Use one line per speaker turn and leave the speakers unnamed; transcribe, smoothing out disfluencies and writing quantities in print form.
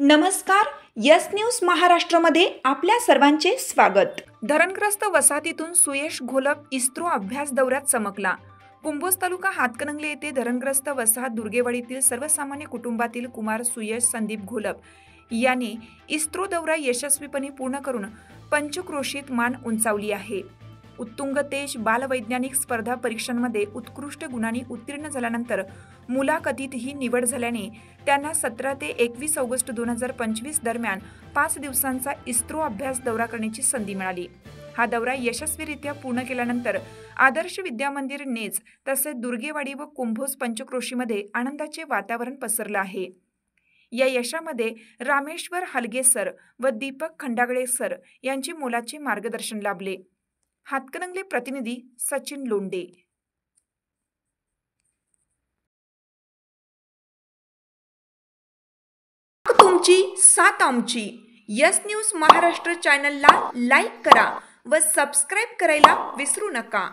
नमस्कार. Yes news महाराष्ट्रामध्ये आपल्या सर्वांचे स्वागत. धरणग्रस्त वसाहतीतून सुयश घोलप इस्रो अभ्यास दौऱ्यात चमकला. कुंभोज तालुका हातकणंगले येथे धरणग्रस्त वसाहत दुर्गेवाडीतील सर्वसामान्य कुटुंबातील कुमार सुयश संदीप घोलप याने इस्रो दौरा यशस्वीपणे पूर्ण करून पंचक्रोशीत मान उंचावली आहे. उत्तुंग तेज बालवैज्ञानिक स्पर्धा परीक्षांमध्ये उत्कृष्ट गुणांनी उत्तीर्ण झाल्यानंतर मुलाखतीत ही निवड झाल्याने त्यांना 17 ते 21 ऑगस्ट 2025 दरम्यान 5 दिवसांचा इस्रो अभ्यास दौरा करण्याची संधी मिळाली. हा दौरा यशस्वीरित्या पूर्ण केल्यानंतर आदर्श विद्यामंदिर नेज तसेच दुर्गेवाडी व कुंभोज पंचक्रोशीमध्ये आनंदाचे वातावरण पसरलं आहे. या यशामध्ये रामेश्वर हलगे सर व दीपक खंडागळे सर यांचे मोलाचे मार्गदर्शन लाभले. हातकणंगले प्रतिनिधी सचिन लोंडे. तुमची साथ आमची. यस न्यूज महाराष्ट्र चॅनलला लाईक करा व सबस्क्राईब करायला विसरू नका.